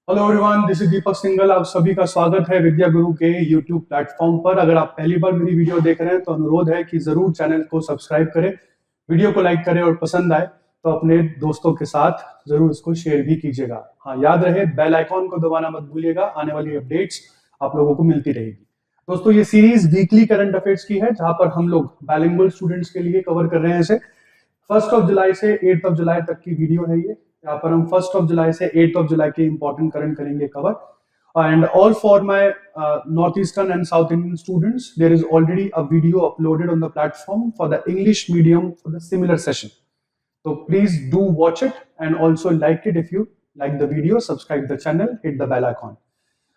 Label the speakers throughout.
Speaker 1: Hello everyone, this is दीपक सिंघल। आप सभी का स्वागत है विद्या गुरु के यूट्यूब प्लेटफॉर्म पर। अगर आप पहली बार मेरी वीडियो देख रहे हैं तो अनुरोध है कि जरूर चैनल को सब्सक्राइब करें, वीडियो को लाइक करें और पसंद आए तो अपने दोस्तों के साथ जरूर इसको शेयर भी कीजिएगा। हाँ, याद रहे बेल आइकॉन को दबाना मत भूलिएगा, आने वाली अपडेट्स आप लोगों को मिलती रहेगी। दोस्तों, ये सीरीज वीकली करंट अफेयर्स की है जहां पर हम लोग बाइलिंगुअल स्टूडेंट्स के लिए कवर कर रहे हैं इसे। 1 जुलाई से 8 जुलाई तक की वीडियो है ये। यहाँ पर हम 1 जुलाई से 8 जुलाई के इंपॉर्टेंट करंट करेंगे cover. And all for my northeastern and south Indian students, there is already a video uploaded on the platform for the English medium for the similar session. So please do watch it and also like it if you like the video. Subscribe the channel, hit the bell icon.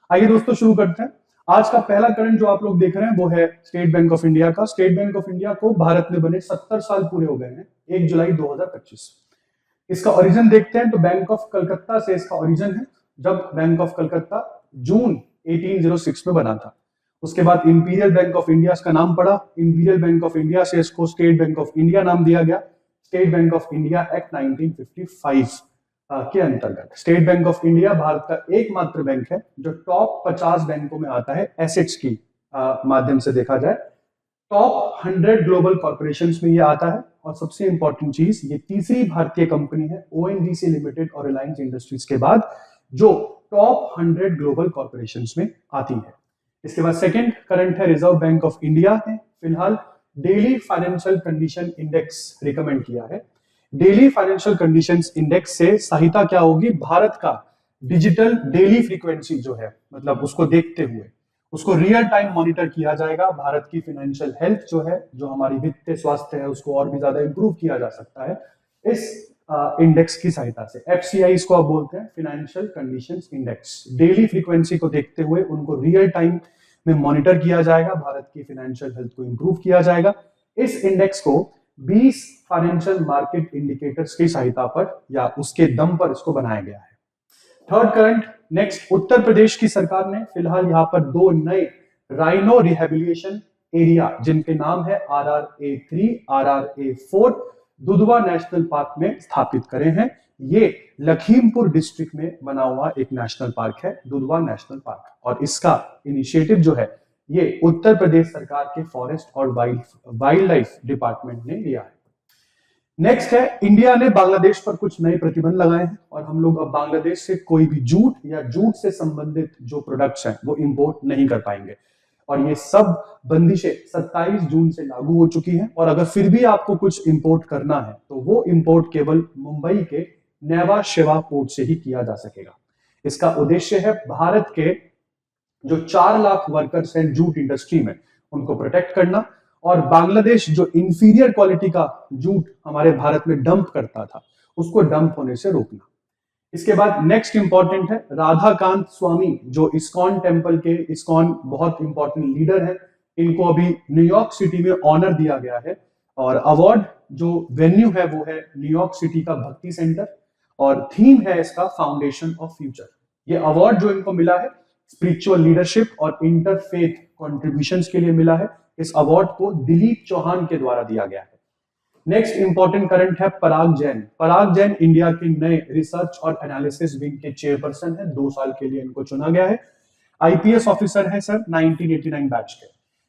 Speaker 1: आइए दोस्तों, शुरू करते हैं। आज का पहला current जो आप लोग देख रहे हैं वो है स्टेट बैंक ऑफ इंडिया का। स्टेट बैंक ऑफ इंडिया को भारत में बने 70 साल पूरे हो गए हैं 1 जुलाई 2025। इसका ओरिजिन देखते हैं तो बैंक ऑफ कलकत्ता से इसका ओरिजिन है, जब बैंक ऑफ कलकत्ता जून 1806 में बना था। उसके बाद इंपीरियल बैंक ऑफ इंडिया इसका नाम पड़ा। इंपीरियल बैंक ऑफ इंडिया से इसको स्टेट बैंक ऑफ इंडिया नाम दिया गया। State bank of India act 1955 के अंतर्गत। State bank of India Bharat का एकमात्र बैंक है जो टॉप 50 बैंकों में आता है एसेट्स की माध्यम से देखा जाए। टॉप 100 ग्लोबल कॉर्पोरेशंस में ये आता है। और सबसे इंपॉर्टेंट चीज, ये तीसरी भारतीय कंपनी है ओएनजीसी लिमिटेड और रिलायंस इंडस्ट्रीज के बाद जो टॉप 100 ग्लोबल कॉर्पोरेशंस में आती है। इसके बाद सेकंड करंट है रिजर्व बैंक ऑफ इंडिया ने फिलहाल daily financial condition index recommend किया है। डेली फाइनेंशियल कंडीशंस इंडेक्स से सहायता क्या होगी? भारत का डिजिटल डेली फ्रीक्वेंसी जो है, मतलब उसको देखते हुए उसको रियल टाइम मॉनिटर किया जाएगा। भारत की फाइनेंशियल हेल्थ जो है, जो हमारी वित्तीय स्वास्थ्य है, उसको और भी ज्यादा इंप्रूव किया जा सकता है इस इंडेक्स की सहायता से। एफसीआई इसको आप बोलते हैं, financial conditions index. Daily frequency को देखते हुए उनको रियल टाइम में मॉनिटर किया जाएगा, भारत की फाइनेंशियल हेल्थ को इंप्रूव किया जाएगा। इस इंडेक्स को 20 फाइनेंशियल मार्केट इंडिकेटर्स की सहायता पर या उसके दम पर इसको बनाया गया है। Third current next, Uttar Pradesh की सरकार ने फिलहाल यहाँ पर 2 नए राइनो रिहेबिलिटेशन एरिया जिनके नाम है RRA3, RRA4 Dudhwa national park में स्थापित करे हैं। ये लखीमपुर डिस्ट्रिक्ट में बना हुआ एक नेशनल पार्क है, दुधवा नेशनल पार्क। और इसका इनिशिएटिव जो है ये उत्तर प्रदेश सरकार के फॉरेस्ट और वाइल्ड लाइफ डिपार्टमेंट ने लिया है। नेक्स्ट है, इंडिया ने बांग्लादेश पर कुछ नए प्रतिबंध लगाए हैं और हम लोग अब बांग्लादेश से कोई भी जूट या जूट से संबंधित जो प्रोडक्ट्स हैं वो इंपोर्ट नहीं कर पाएंगे। और ये सब बंदिशें 27 जून से लागू हो चुकी हैं। और अगर फिर भी आपको कुछ इंपोर्ट करना है तो वो इंपोर्ट केवल मुंबई के नेवा शेवा पोर्ट से ही किया जा सकेगा। इसका उद्देश्य है भारत के जो 4 लाख वर्कर्स हैं जूट इंडस्ट्री में, उनको प्रोटेक्ट करना, और बांग्लादेश जो इंफीरियर क्वालिटी का जूट हमारे भारत में डंप करता था उसको डंप होने से रोकना। इसके बाद नेक्स्ट इंपॉर्टेंट है, राधाकांत स्वामी जो इस्कॉन टेम्पल के इस्कॉन बहुत इंपॉर्टेंट लीडर हैं, इनको अभी न्यूयॉर्क सिटी में ऑनर दिया गया है। और अवार्ड जो वेन्यू है वो है न्यूयॉर्क सिटी का भक्ति सेंटर और थीम है इसका फाउंडेशन ऑफ फ्यूचर। ये अवार्ड जो इनको मिला है स्पिरिचुअल लीडरशिप और इंटरफेथ कॉन्ट्रीब्यूशंस के लिए मिला है। इस अवार्ड को दिलीप चौहान के द्वारा दिया गया है। नेक्स्ट इंपॉर्टेंट करंट है पराग जैन। पराग जैन इंडिया के नए रिसर्च और एनालिसिस विंग के चेयरपर्सन है, 2 साल के लिए इनको चुना गया है। आईपीएस ऑफिसर है सर, 1989 बैच के।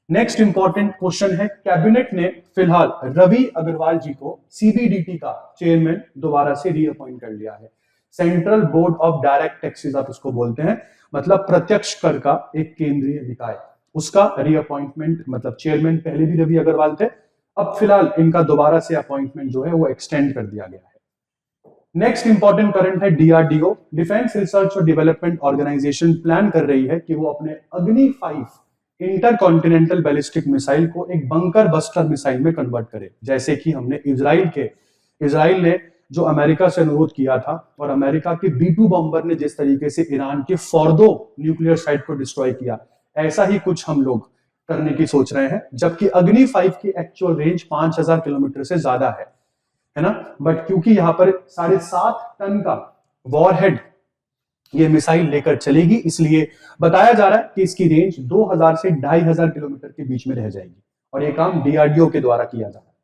Speaker 1: नेक्स्ट इंपॉर्टेंट क्वेश्चन है, कैबिनेट ने फिलहाल रवि अग्रवाल जी को सीबीडीटी का चेयरमैन दोबारा से रीअपॉइंट कर लिया है। Central board of direct taxes आप इसको बोलते हैं, मतलब प्रत्यक्ष कर का एक केंद्रीय निकाय, उसका रीअपॉइंटमेंट, मतलब चेयरमैन पहले भी रवि अग्रवाल थे, अब फिलहाल इनका दोबारा से अपॉइंटमेंट जो है वो एक्सटेंड कर दिया गया है। नेक्स्ट इंपॉर्टेंट करंट है डीआरडीओ, डिफेंस रिसर्च और डेवलपमेंट ऑर्गेनाइजेशन प्लान कर रही है कि वो अपने अग्नि 5 इंटरकॉन्टिनेंटल बैलिस्टिक मिसाइल को एक बंकर बस्टर मिसाइल में कन्वर्ट करे, जैसे कि हमने इजराइल ने जो अमेरिका से अनुरोध किया था और अमेरिका के B2 बॉम्बर ने जिस तरीके से ईरान के फोर्दो न्यूक्लियर साइट को डिस्ट्रॉय किया, ऐसा ही कुछ हम लोग करने की सोच रहे हैं। जबकि अग्नि 5 की एक्चुअल रेंज 5000 किलोमीटर से ज्यादा है ना, बट क्योंकि यहाँ पर 7.5 टन का वॉरहेड ये मिसाइल लेकर चलेगी, इसलिए बताया जा रहा है कि इसकी रेंज 2000 से 2500 किलोमीटर के बीच में रह जाएगी और ये काम डीआरडीओ के द्वारा किया जा रहा है।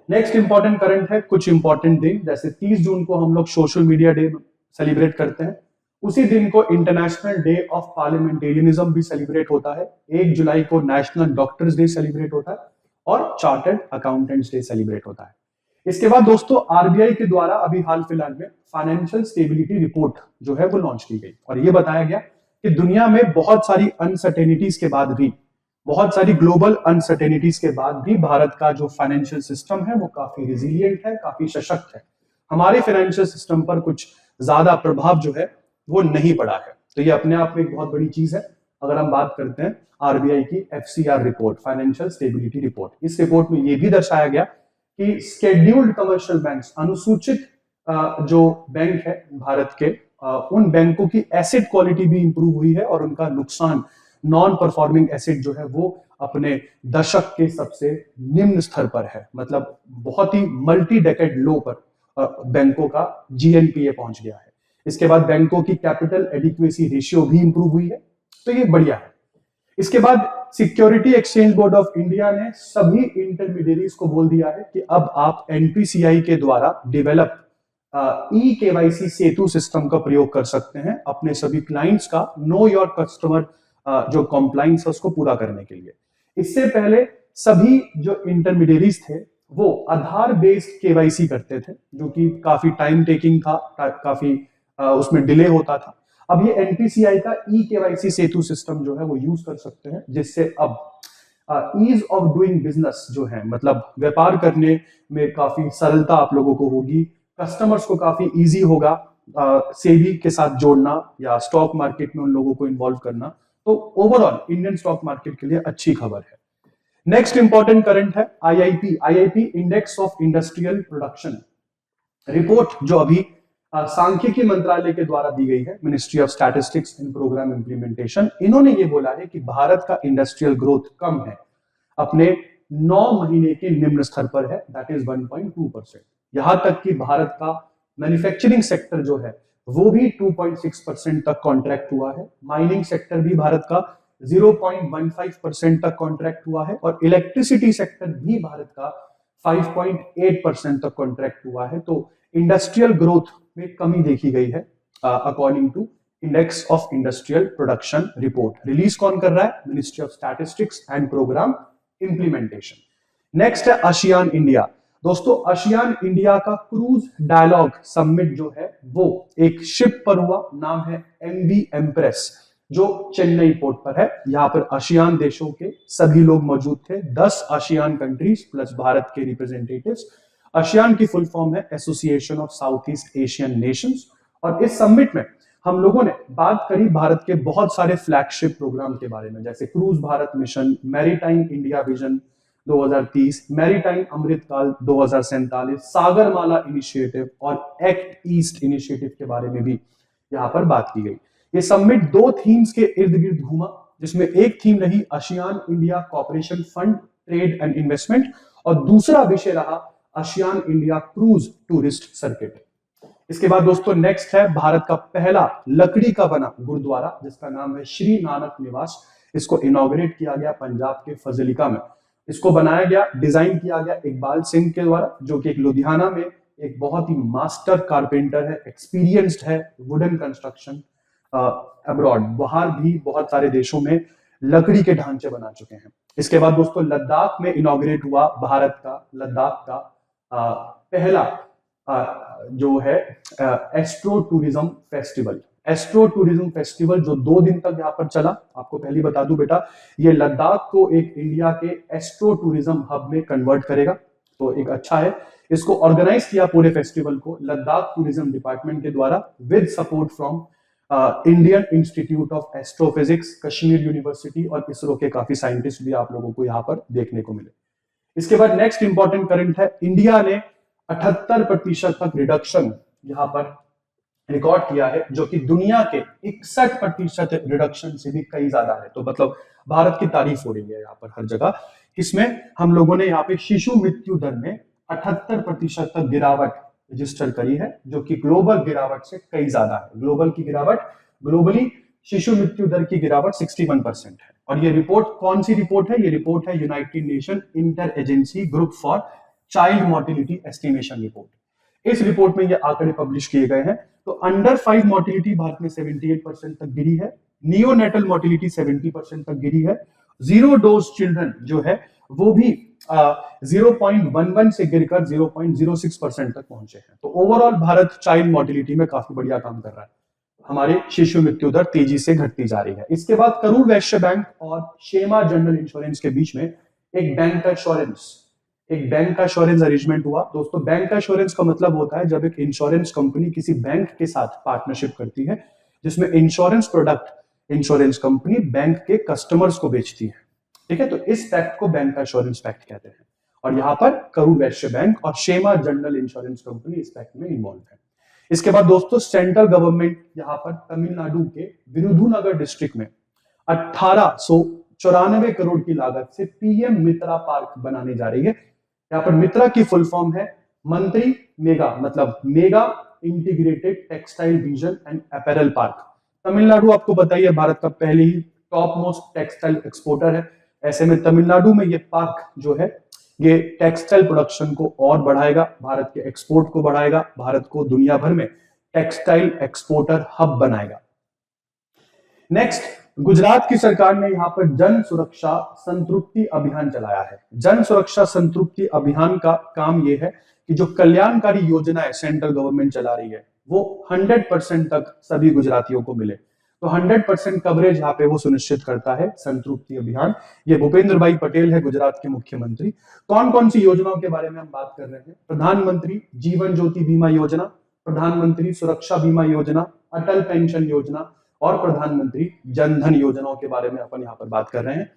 Speaker 1: नेक्स्ट इंपॉर्टेंट करंट है कुछ इंपॉर्टेंट दिन, जैसे 30 जून को हम लोग सोशल मीडिया डे सेलिब्रेट करते हैं। उसी दिन को इंटरनेशनल डे ऑफ पार्लियामेंटेरियनिज्म भी सेलिब्रेट होता है। 1 जुलाई को नेशनल डॉक्टर्स डे सेलिब्रेट होता है और चार्टर्ड अकाउंटेंट्स डे सेलिब्रेट होता है। इसके बाद दोस्तों आरबीआई के द्वारा अभी हाल फिलहाल में फाइनेंशियल स्टेबिलिटी रिपोर्ट जो है वो लॉन्च की गई और ये बताया गया कि दुनिया में बहुत सारी अनसर्टेनिटीज के बाद भी, बहुत सारी ग्लोबल अनसर्टेनिटीज के बाद भी भारत का जो फाइनेंशियल सिस्टम है वो काफी रिजिलियंट है, काफी सशक्त है। हमारे फाइनेंशियल सिस्टम पर कुछ ज्यादा प्रभाव जो है वो नहीं पड़ा है। तो ये अपने आप में एक बहुत बड़ी चीज है। अगर हम बात करते हैं आरबीआई की FCR report, financial stability report, इस रिपोर्ट में ये भी दर्शाया गया कि स्केड्यूल्ड कमर्शियल बैंक्स, अनुसूचित जो बैंक है भारत के, उन बैंकों की एसेट क्वालिटी भी इंप्रूव हुई है और उनका नुकसान, नॉन परफॉर्मिंग एसेट जो है वो अपने दशक के सबसे निम्न स्तर पर है। मतलब बहुत ही मल्टी डेकेड लो पर बैंकों का जीएनपीए पहुंच गया है। इसके बाद बैंकों की कैपिटल एडिक्वेसी रेशियो भी इंप्रूव हुई है, तो ये बढ़िया है। इसके बाद security exchange board of India ने सभी इंटरमीडियरीज को बोल दिया है कि अब आप एनपीसीआई के द्वारा डेवलप ई केवाईसी सेतु सिस्टम का प्रयोग कर सकते हैं अपने सभी क्लाइंट्स का नो योर कस्टमर जो कॉम्प्लायंस है उसको पूरा करने के लिए। इससे पहले सभी जो इंटरमीडियरीज थे वो आधार बेस्ड केवाईसी करते थे, जो कि काफी टाइम टेकिंग था, काफी उसमें डिले होता था। अब ये एनपीसीआई का ई केवाईसी सेतु सिस्टम जो है वो यूज कर सकते हैं, जिससे अब ईज ऑफ डूइंग बिजनेस जो है, मतलब व्यापार करने में काफी सरलता आप लोगों को होगी, कस्टमर्स को काफी इजी होगा सेबी के साथ जोड़ना या स्टॉक मार्केट में उन लोगों को इन्वॉल्व करना। तो ओवरऑल इंडियन स्टॉक मार्केट के लिए अच्छी खबर है। नेक्स्ट इंपॉर्टेंट करंट है IIP index of industrial production report, जो अभी सांख्यिकी मंत्रालय के द्वारा दी गई है, ministry of statistics and programme implementation. इन्होंने ये बोला है कि भारत का इंडस्ट्रियल ग्रोथ कम है, अपने 9 महीने के निम्न स्तर पर है, दैट इज 1.2%। यहां तक कि भारत का मैन्युफैक्चरिंग सेक्टर जो है वो भी 2.6% तक कॉन्ट्रैक्ट हुआ है, माइनिंग सेक्टर भी भारत का 0.15% तक कॉन्ट्रैक्ट हुआ है और इलेक्ट्रिसिटी सेक्टर भी भारत का 5.8% तक कॉन्ट्रैक्ट हुआ है। तो इंडस्ट्रियल ग्रोथ में कमी देखी गई है according to index of industrial production report. Release कौन कर रहा है? Ministry of statistics and programme implementation. Next है आसियान इंडिया। दोस्तों आसियान इंडिया का क्रूज डायलॉग समिट जो है वो एक शिप पर हुआ, नाम है एमवी एम्प्रेस, जो चेन्नई पोर्ट पर है। यहाँ पर आसियान देशों के सभी लोग मौजूद थे, 10 आसियान कंट्रीज प्लस भारत के रिप्रेजेंटेटिव्स। आसियान की फुल फॉर्म है association of south east Asian Nations. और इस समिट में हम लोगों ने बात करी भारत के बहुत सारे फ्लैगशिप प्रोग्राम के बारे में, जैसे cruise Bharat mission, maritime India vision 2030, maritime Amritkaal 2047, Sagarmala initiative और एक्ट ईस्ट इनिशिएटिव के बारे में भी यहाँ पर बात की गई। ये समिट 2 थीम्स के इर्द गिर्द घूमा, जिसमें एक थीम रही ASEAN India corporation fund, trade and investment, और दूसरा विषय रहा ASEAN India cruise tourist circuit. इसके बाद दोस्तों नेक्स्ट है भारत का पहला लकड़ी का बना गुरुद्वारा, जिसका नाम है श्री नानक निवास। इसको इनॉग्रेट किया गया पंजाब के फजलिका में। इसको बनाया गया, डिजाइन किया गया इकबाल सिंह के द्वारा, जो कि एक लुधियाना में एक बहुत ही मास्टर कारपेंटर है, एक्सपीरियंस्ड है वुडन कंस्ट्रक्शन अब्रॉड, बाहर भी बहुत सारे देशों में लकड़ी के ढांचे बना चुके हैं। इसके बाद दोस्तों लद्दाख में इनॉग्रेट हुआ भारत का लद्दाख का पहला जो है astro tourism festival. Astro tourism festival जो 2 दिन तक यहाँ पर चला। आपको पहले बता दूं बेटा, ये लद्दाख को एक इंडिया के एस्ट्रो टूरिज्म हब में कन्वर्ट करेगा, तो एक अच्छा है। इसको ऑर्गेनाइज किया पूरे फेस्टिवल को लद्दाख टूरिज्म डिपार्टमेंट के द्वारा with support from Indian institute of astrophysics, Kashmir university और इसरो के काफी साइंटिस्ट भी आप लोगों को यहाँ पर देखने को मिले। इसके बाद नेक्स्ट इंपॉर्टेंट करंट है, इंडिया ने 78% तक रिडक्शन यहाँ पर रिकॉर्ड किया है, जो कि दुनिया के 61% रिडक्शन से भी कई ज्यादा है। तो मतलब भारत की तारीफ हो रही है यहाँ पर हर जगह। इसमें हम लोगों ने यहाँ पे शिशु मृत्यु दर में 78% तक गिरावट रजिस्टर करी है, जो कि ग्लोबल गिरावट से कई ज्यादा है। ग्लोबल की गिरावट, ग्लोबली शिशु मृत्यु दर की गिरावट 61% है। और ये रिपोर्ट कौन सी रिपोर्ट है? ये रिपोर्ट है United nation inter agency group for child mortality estimation report. इस रिपोर्ट में ये आंकड़े पब्लिश किए गए हैं। तो अंडर 5 मोर्टिलिटी भारत में 78% तक गिरी है, नियोनेटल मोर्टिलिटी 70% तक गिरी है, जीरो डोज चिल्ड्रन जो है वो भी 0.11 से गिरकर 0.06% तक पहुंचे हैं। तो ओवरऑल भारत चाइल्ड मोर्टिलिटी में काफी बढ़िया काम कर रहा है, हमारे शिशु मृत्यु दर तेजी से घटती जा रही है। इसके बाद करूर वैश्य बैंक और शेमा जनरल इंश्योरेंस के बीच में एक बैंक इंश्योरेंस अरेंजमेंट हुआ। दोस्तों बैंक इंश्योरेंस का मतलब होता है जब एक इंश्योरेंस कंपनी किसी बैंक के साथ पार्टनरशिप करती है, जिसमें insurance product insurance company bank के कस्टमर्स को बेचती है। ठीक है, तो इस पैक्ट को बैंक इंश्योरेंस पैक्ट कहते हैं, और यहाँ पर करूर वैश्य बैंक और शेमा जनरल इंश्योरेंस कंपनी इस पैक्ट में इन्वॉल्व है। इसके बाद दोस्तों सेंट्रल गवर्नमेंट यहाँ पर तमिलनाडु के विरुधुनगर डिस्ट्रिक्ट में 1894 करोड़ की लागत से पीएम मित्रा पार्क बनाने जा रही है। यहाँ पर मित्रा की फुल फॉर्म है मंत्री मेगा, मतलब mega integrated textile vision and apparel park. Tamil Nadu आपको बताइए भारत का पहले ही टॉप मोस्ट टेक्सटाइल एक्सपोर्टर है। ऐसे में तमिलनाडु में ये पार्क जो है ये टेक्सटाइल प्रोडक्शन को और बढ़ाएगा, भारत के एक्सपोर्ट को बढ़ाएगा, भारत को दुनिया भर में टेक्सटाइल एक्सपोर्टर हब बनाएगा। नेक्स्ट, गुजरात की सरकार ने यहाँ पर जन सुरक्षा संतृप्ति अभियान चलाया है। जन सुरक्षा संतृप्ति अभियान का काम यह है कि जो कल्याणकारी योजनाएं सेंट्रल गवर्नमेंट चला रही है वो 100% तक सभी गुजरातियों को मिले। तो 100% कवरेज यहाँ पे वो सुनिश्चित करता है संतृप्ति अभियान। ये भूपेंद्र भाई पटेल है गुजरात के मुख्यमंत्री। कौन कौन सी योजनाओं के बारे में हम बात कर रहे हैं? प्रधानमंत्री जीवन ज्योति बीमा योजना, प्रधानमंत्री सुरक्षा बीमा योजना, अटल पेंशन योजना और प्रधानमंत्री जनधन योजनाओं के बारे में अपन यहाँ पर बात कर रहे हैं।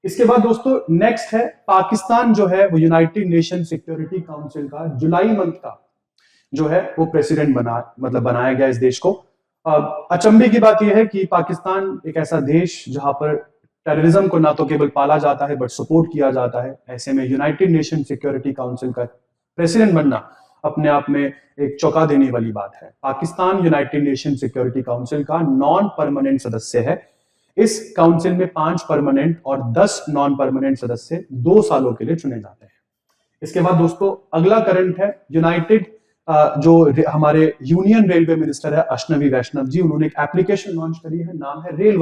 Speaker 1: इसके बाद दोस्तों नेक्स्ट है पाकिस्तान जो है वो यूनाइटेड नेशन सिक्योरिटी काउंसिल का जुलाई मंथ का जो है वो प्रेसिडेंट बनाया गया इस देश को। अचंभे की बात यह है कि पाकिस्तान एक ऐसा देश जहां पर टेररिज्म को ना तो केवल पाला जाता है बट सपोर्ट किया जाता है। ऐसे में यूनाइटेड नेशन सिक्योरिटी काउंसिल का प्रेसिडेंट बनना अपने आप में एक चौंका देने वाली बात है। Pakistan United nation security council का नॉन परमानेंट सदस्य है। इस काउंसिल में 5 परमानेंट और 10 नॉन परमानेंट सदस्य 2 सालों के लिए चुने जाते हैं। इसके बाद दोस्तों अगला करंट है यूनाइटेड जो हमारे यूनियन रेलवे मिनिस्टर है अश्विनी वैष्णव जी, उन्होंने एक एप्लीकेशन लॉन्च करी है, नाम है रेल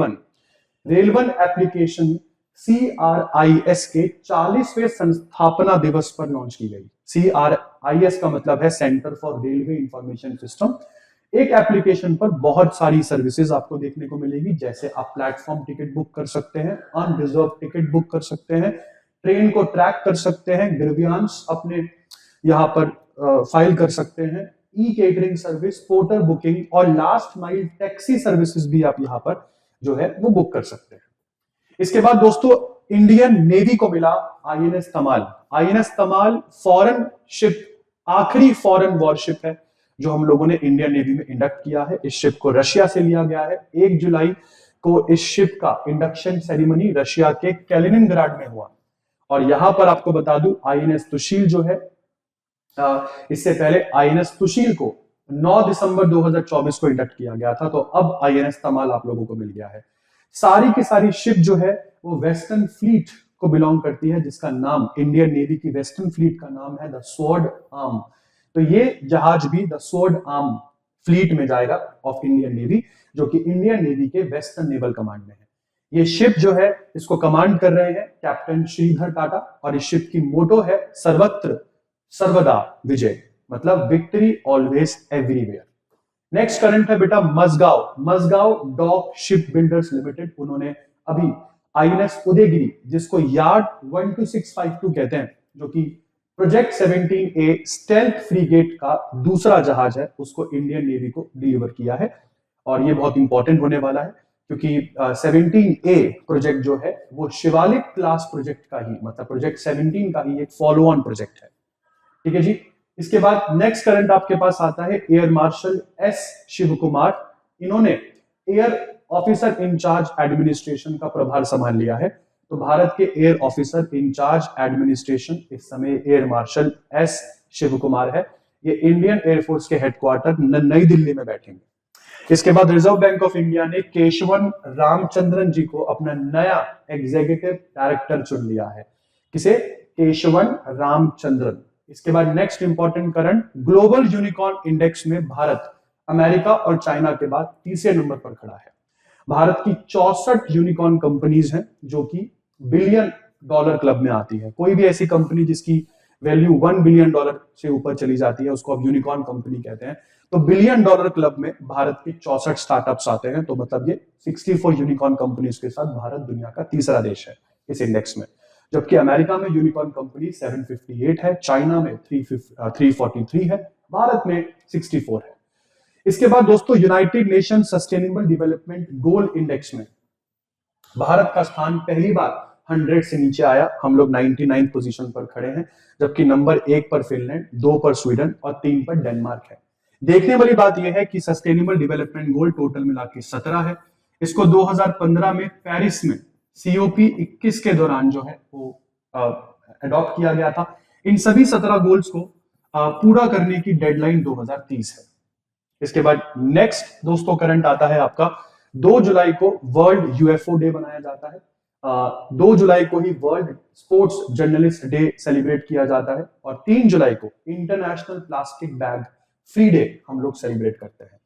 Speaker 1: वन एप्लीकेशन CRIS के 40वें संस्थापना दिवस पर लॉन्च की गई। CRIS का मतलब है centre for railway information system. एक एप्लीकेशन पर बहुत सारी सर्विसेज आपको देखने को मिलेगी, जैसे आप प्लेटफॉर्म टिकट बुक कर सकते हैं, अनरिजर्व टिकट बुक कर सकते हैं, ट्रेन को ट्रैक कर सकते हैं, ग्रीवियांस अपने यहाँ पर फाइल कर सकते हैं, ई केटरिंग सर्विस, पोर्टर बुकिंग और लास्ट माइल टैक्सी सर्विसेज भी आप यहाँ पर जो है वो बुक कर सकते हैं। इसके बाद दोस्तों इंडियन नेवी को मिला INS तमाल। INS तमाल फॉरेन शिप, आखिरी फॉरेन वॉरशिप है जो हम लोगों ने इंडियन नेवी में इंडक्ट किया है। इस शिप को रशिया से लिया गया है। 1 जुलाई को इस शिप का इंडक्शन सेरेमनी रशिया के कैलिनिनग्राड में हुआ। और यहां पर आपको बता दूं INS तुशील जो है, इससे पहले INS तुशील को 9 दिसंबर 2024 को इंडक्ट किया गया था। तो अब INS तमाल आप लोगों को मिल गया है। सारी की सारी शिप जो है वो वेस्टर्न फ्लीट को बिलोंग करती है, जिसका नाम इंडियन नेवी की वेस्टर्न फ्लीट का नाम है द स्वॉर्ड आर्म। तो ये जहाज भी द स्वॉर्ड आर्म फ्लीट में जाएगा ऑफ इंडियन नेवी, जो कि इंडियन नेवी के वेस्टर्न नेवल कमांड में है। ये शिप जो है इसको कमांड कर रहे हैं कैप्टन श्रीधर टाटा, और इस शिप की मोटो है सर्वत्र सर्वदा विजय, मतलब victory always everywhere. Next current है बेटा Mazagon dock ship builders limited. उन्होंने अभी INS उदयगिरी, जिसको यार्ड 12652 कहते हैं, जो कि प्रोजेक्ट 17A स्टेल्थ फ्रीगेट का दूसरा जहाज है, उसको इंडियन नेवी को डिलीवर किया है। और ये बहुत इंपॉर्टेंट होने वाला है क्योंकि 17A प्रोजेक्ट जो है वो शिवालिक क्लास प्रोजेक्ट का ही, मतलब प्रोजेक्ट 17 का ही एक फॉलो ऑन प्रोजेक्ट है। ठीक है जी। इसके बाद नेक्स्ट करंट आपके पास आता है air marshal S Shiv Kumar. इन्होंने एयर ऑफिसर इंचार्ज एडमिनिस्ट्रेशन का प्रभार संभाल लिया है। तो भारत के एयर ऑफिसर इंचार्ज एडमिनिस्ट्रेशन इस समय air marshal S Shiv Kumar है। ये इंडियन एयरफोर्स के हेडक्वार्टर नई दिल्ली में बैठेंगे। इसके बाद रिजर्व बैंक ऑफ इंडिया ने केशवन रामचंद्रन जी को अपना नया एग्जीक्यूटिव डायरेक्टर चुन लिया है। किसे? केशवन रामचंद्रन। इसके बाद next important current, global unicorn index में भारत अमेरिका और चाइना के बाद तीसरे नंबर पर खड़ा है। भारत की 64 यूनिकॉर्न कंपनीज हैं जो कि बिलियन डॉलर क्लब में आती है। कोई भी ऐसी कंपनी जिसकी वैल्यू $1 बिलियन से ऊपर चली जाती है उसको अब यूनिकॉर्न कंपनी कहते हैं। तो बिलियन डॉलर क्लब में भारत के 64 स्टार्टअप्स आते हैं। तो मतलब ये 64 यूनिकॉर्न कंपनीज के साथ भारत दुनिया का तीसरा देश है इस इंडेक्स में। जबकि अमेरिका में यूनिकॉर्न कंपनी 758 है, चाइना में 343 है, भारत में 64 है। इसके बाद दोस्तों United nation sustainable development goal index में भारत का स्थान पहली बार 100 से नीचे आया। हम लोग 99 पोजीशन पर खड़े हैं, जबकि नंबर 1 पर फिनलैंड, 2 पर स्वीडन और 3 पर डेनमार्क है। देखने वाली बात यह है कि सस्टेनेबल डेवलपमेंट गोल टोटल मिला के 17 है। इसको 2015 में पेरिस में COP 21 के दौरान जो है वो अडॉप्ट किया गया था। इन सभी 17 गोल्स को पूरा करने की डेडलाइन 2030 है। इसके बाद नेक्स्ट दोस्तों करंट आता है आपका 2 जुलाई को वर्ल्ड UFO डे बनाया जाता है। 2 जुलाई को ही world sports journalist day celebrate किया जाता है और 3 जुलाई को international plastic bag free day हम लोग सेलिब्रेट करते हैं।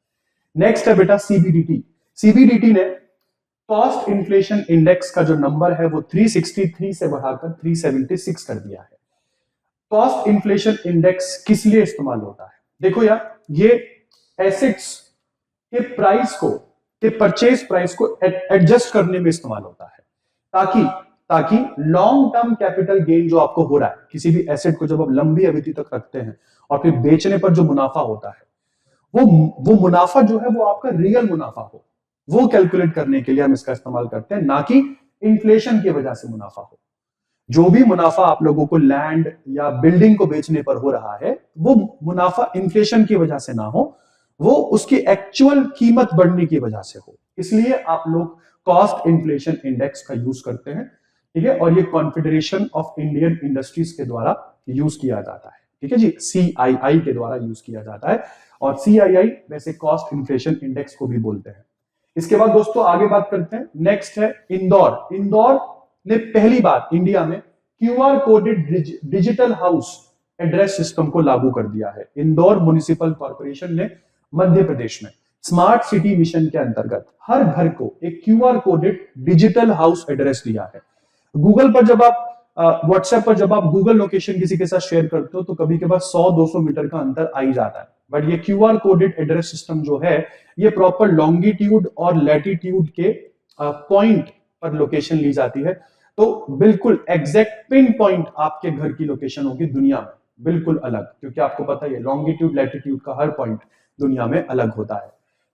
Speaker 1: नेक्स्ट है बेटा CBDT। CBDT ने कॉस्ट इन्फ्लेशन इंडेक्स का जो नंबर है वो 363 से बढ़ाकर 376 कर दिया है। कॉस्ट इन्फ्लेशन इंडेक्स किस लिए इस्तेमाल होता है? देखो यार, ये एसेट्स के प्राइस को, के परचेज प्राइस को एडजस्ट करने में इस्तेमाल होता है ताकि लॉन्ग टर्म कैपिटल गेन जो आपको हो रहा है किसी भी एसेट को जब आप लंबी अवधि तक रखते हैं और फिर बेचने पर जो मुनाफा होता है वो मुनाफा जो है वो आपका रियल मुनाफा हो, वो कैलकुलेट करने के लिए हम इसका इस्तेमाल करते हैं, ना कि इन्फ्लेशन की वजह से मुनाफा हो। जो भी मुनाफा आप लोगों को लैंड या बिल्डिंग को बेचने पर हो रहा है वो मुनाफा इन्फ्लेशन की वजह से ना हो, वो उसकी एक्चुअल कीमत बढ़ने की वजह से हो। इसलिए आप लोग कॉस्ट इन्फ्लेशन इंडेक्स का यूज करते हैं, ठीक है, और ये कॉन्फेडरेशन ऑफ इंडियन इंडस्ट्रीज के द्वारा यूज किया जाता है, ठीक है जी, CII के द्वारा यूज किया जाता है और CII वैसे कॉस्ट इन्फ्लेशन इंडेक्स को भी बोलते हैं। इसके बाद दोस्तों आगे बात करते हैं। नेक्स्ट है इंदौर। इंदौर ने पहली बार इंडिया में QR coded digital house address system को लागू कर दिया है। इंदौर म्युनिसिपल कॉर्पोरेशन ने मध्य प्रदेश में स्मार्ट सिटी मिशन के अंतर्गत हर घर को एक QR coded digital house address दिया है। गूगल पर जब आप व्हाट्सएप पर जब आप गूगल लोकेशन किसी के साथ शेयर करते हो तो कभी कभार 100-200 मीटर का अंतर आ ही जाता है, बट ये QR कोडेड एड्रेस सिस्टम जो है ये प्रॉपर लॉन्गिट्यूड और लैटिट्यूड के पॉइंट पर लोकेशन ली जाती है। तो बिल्कुल एग्जैक्ट पिन पॉइंट आपके घर की लोकेशन होगी दुनिया में बिल्कुल अलग, क्योंकि आपको पता है लॉन्गिट्यूड लैटिट्यूड का हर पॉइंट दुनिया में अलग होता है।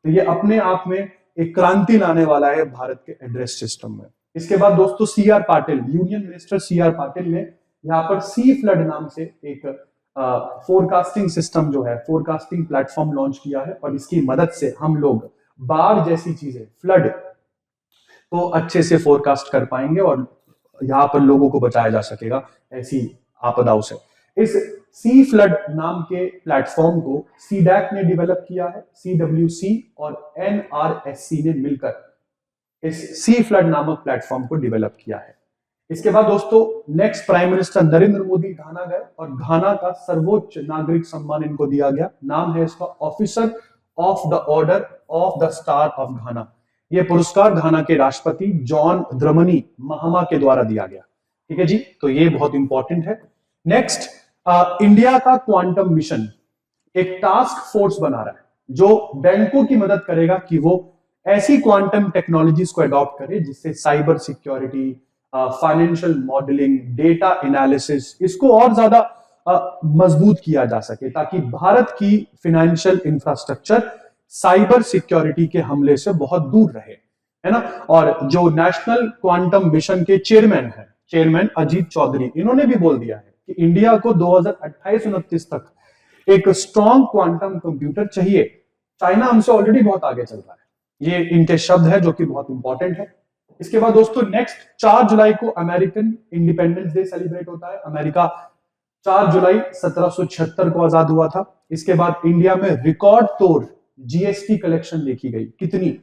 Speaker 1: तो ये अपने आप में एक क्रांति लाने वाला है भारत के एड्रेस सिस्टम में। इसके बाद दोस्तों CR Patil, union minister CR Patil ने यहाँ पर सी फ्लड नाम से एक फोरकास्टिंग सिस्टम जो है, फोरकास्टिंग प्लेटफॉर्म लॉन्च किया है और इसकी मदद से हम लोग बाढ़ जैसी चीजें, फ्लड को अच्छे से फोरकास्ट कर पाएंगे और यहाँ पर लोगों को बचाया जा सकेगा ऐसी आपदाओं से। इस सी फ्लड नाम के प्लेटफॉर्म को CDAC ने डेवलप किया है। CWC और NRSC ने मिलकर इस सी फ्लड नामक प्लेटफॉर्म को डेवलप किया है। इसके बाद दोस्तों next prime minister Narendra Modi Ghana गए और घाना का सर्वोच्च नागरिक सम्मान इनको दिया गया। नाम है इसका officer of the order of the star of घाना। यह पुरस्कार घाना के राष्ट्रपति जॉन द्रमनी महामा के द्वारा दिया गया, ठीक है जी, तो ये बहुत इंपॉर्टेंट है। नेक्स्ट इंडिया का क्वांटम मिशन एक टास्क फोर्स बना रहा है जो बैंकों की मदद करेगा कि वो ऐसी क्वांटम टेक्नोलॉजीज को अडॉप्ट करे जिससे cyber security, financial modelling, data analysis, इसको और ज्यादा मजबूत किया जा सके ताकि भारत की फाइनेंशियल इंफ्रास्ट्रक्चर साइबर सिक्योरिटी के हमले से बहुत दूर रहे, है ना। और जो नेशनल क्वांटम मिशन के चेयरमैन अजीत चौधरी, इन्होंने भी बोल दिया है कि इंडिया को 2028-29 तक एक स्ट्रॉन्ग क्वांटम कंप्यूटर चाहिए। चाइना हमसे ऑलरेडी बहुत आगे चल रहा है, ये इनके शब्द है जो कि बहुत इंपॉर्टेंट है। इसके बाद दोस्तों नेक्स्ट 4 जुलाई को अमेरिकन इंडिपेंडेंस डे सेलिब्रेट होता है। अमेरिका 4 जुलाई 1776 को आजाद हुआ था। इसके बाद इंडिया में रिकॉर्ड तोड़ GST कलेक्शन देखी गई। कितनी,